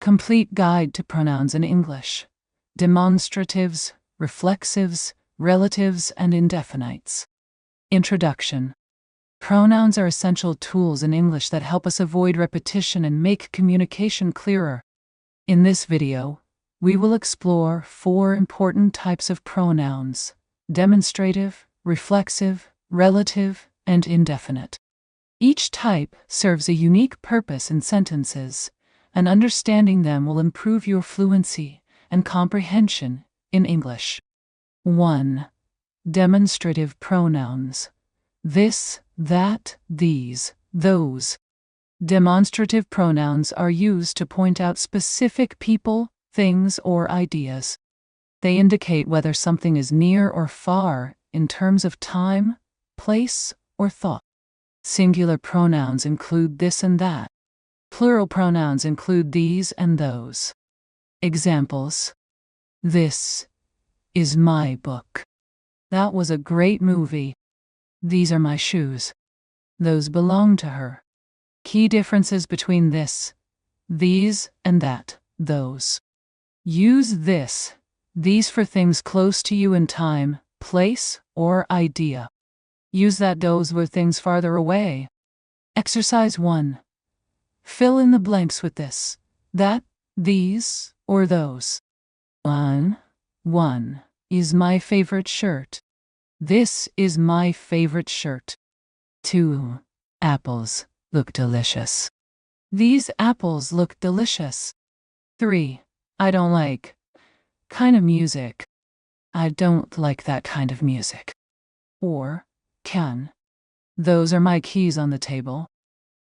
Complete Guide to Pronouns in English. Demonstratives, Reflexives, Relatives, and Indefinites. Introduction. Pronouns are essential tools in English that help us avoid repetition and make communication clearer. In this video, we will explore 4 important types of pronouns: demonstrative, reflexive, relative, and indefinite. Each type serves a unique purpose in sentences, and understanding them will improve your fluency and comprehension in English. 1. Demonstrative pronouns: this, that, these, those. Demonstrative pronouns are used to point out specific people, things, or ideas. They indicate whether something is near or far in terms of time, place, or thought. Singular pronouns include this and that. Plural pronouns include these and those. Examples: this is my book. That was a great movie. These are my shoes. Those belong to her. Key differences between this, these, and that, those. Use this, these for things close to you in time, place, or idea. Use that, those for things farther away. Exercise 1. Fill in the blanks with this, that, these, or those. 1 is my favorite shirt. This is my favorite shirt. 2. Apples look delicious. These apples look delicious. 3. I don't like kind of music. I don't like that kind of music. Or can. Those are my keys on the table.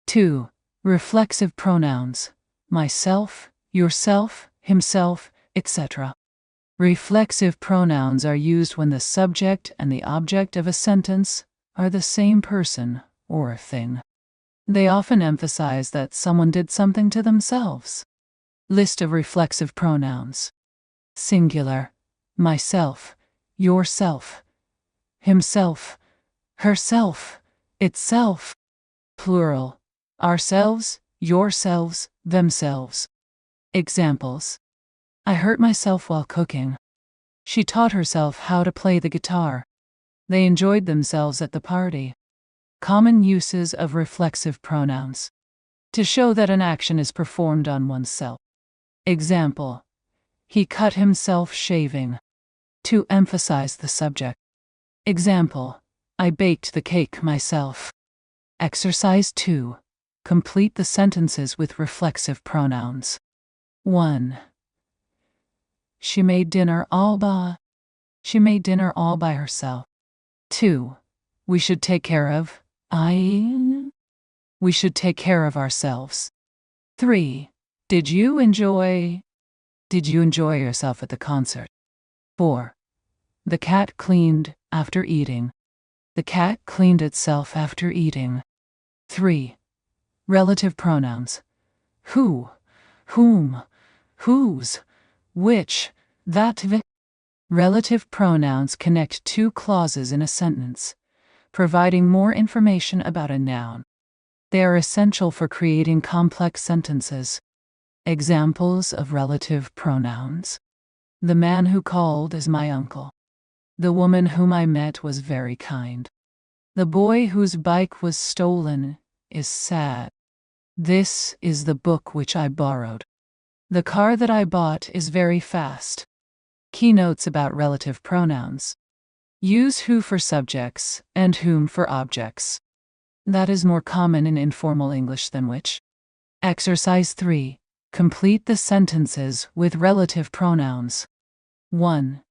2. Reflexive pronouns: myself, yourself, himself, etc. Reflexive pronouns are used when the subject and the object of a sentence are the same person or thing. They often emphasize that someone did something to themselves. List of reflexive pronouns: singular, myself, yourself, himself, herself, itself. Plural, ourselves, yourselves, themselves. Examples: I hurt myself while cooking. She taught herself how to play the guitar. They enjoyed themselves at the party. Common uses of reflexive pronouns: to show that an action is performed on oneself. Example: he cut himself shaving. To emphasize the subject. Example: I baked the cake myself. Exercise 2. Complete the sentences with reflexive pronouns. 1. She made dinner all by herself. 2. We should take care of we should take care of ourselves. 3. Did you enjoy yourself at the concert? 4. The cat cleaned after eating. The cat cleaned itself after eating. 3. Relative pronouns: who, whom, whose, which, that. Relative pronouns connect 2 clauses in a sentence, providing more information about a noun. They are essential for creating complex sentences. Examples of relative pronouns: the man who called is my uncle. The woman whom I met was very kind. The boy whose bike was stolen is sad. This is the book which I borrowed. The car that I bought is very fast. Keynotes about relative pronouns: use who for subjects and whom for objects. That is more common in informal English than which. Exercise 3. Complete the sentences with relative pronouns. 1.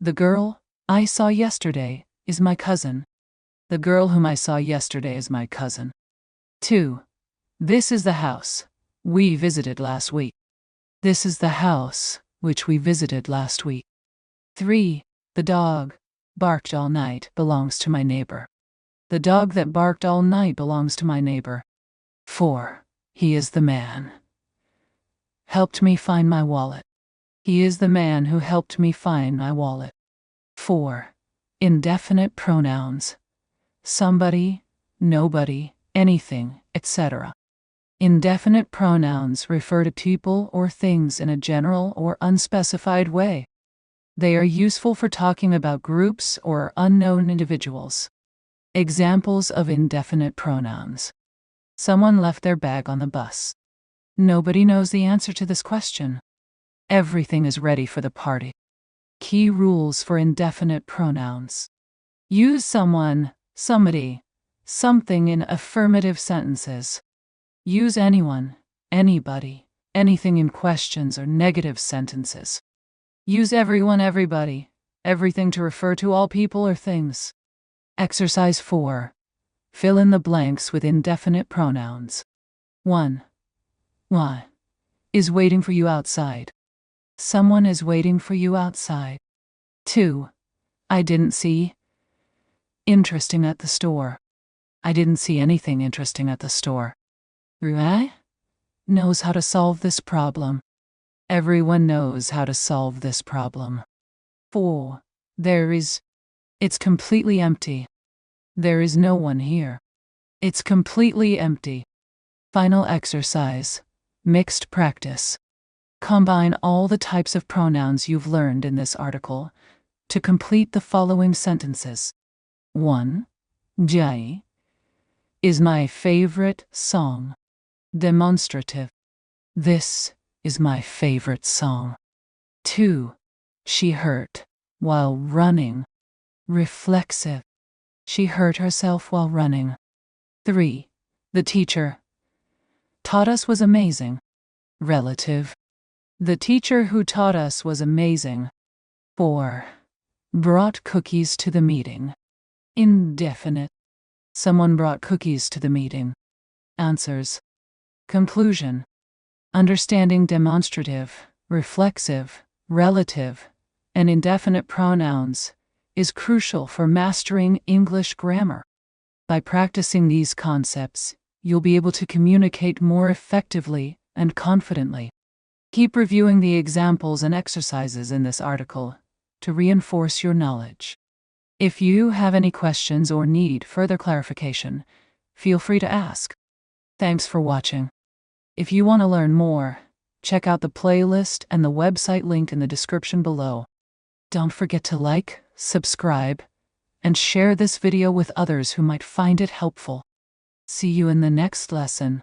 The girl I saw yesterday is my cousin. The girl whom I saw yesterday is my cousin. 2. This is the house we visited last week. This is the house which we visited last week. 3. The dog barked all night belongs to my neighbor. The dog that barked all night belongs to my neighbor. 4. He is the man helped me find my wallet. He is the man who helped me find my wallet. 4. Indefinite pronouns: somebody, nobody, anything, etc. Indefinite pronouns refer to people or things in a general or unspecified way. They are useful for talking about groups or unknown individuals. Examples of indefinite pronouns. Someone left their bag on the bus. Nobody knows the answer to this question. Everything is ready for the party. Key rules for indefinite pronouns. Use someone, somebody, something in affirmative sentences. Use anyone, anybody, anything in questions or negative sentences. Use everyone, everybody, everything to refer to all people or things. Exercise 4. Fill in the blanks with indefinite pronouns. 1. Why is waiting for you outside. Someone is waiting for you outside. 2. I didn't see interesting at the store. I didn't see anything interesting at the store. 3. Knows how to solve this problem. Everyone knows how to solve this problem. 4. It's completely empty. There is no one here. It's completely empty. Final exercise. Mixed practice. Combine all the types of pronouns you've learned in this article to complete the following sentences. 1. Jai is my favorite song. Demonstrative. This is my favorite song. 2. She hurt while running. Reflexive. She hurt herself while running. 3. The teacher taught us was amazing. Relative. The teacher who taught us was amazing. 4. Brought cookies to the meeting. Indefinite. Someone brought cookies to the meeting. Answers. Conclusion. Understanding demonstrative, reflexive, relative, and indefinite pronouns is crucial for mastering English grammar. By practicing these concepts, you'll be able to communicate more effectively and confidently. Keep reviewing the examples and exercises in this article to reinforce your knowledge. If you have any questions or need further clarification, feel free to ask. Thanks for watching. If you want to learn more, check out the playlist and the website link in the description below. Don't forget to like, subscribe, and share this video with others who might find it helpful. See you in the next lesson.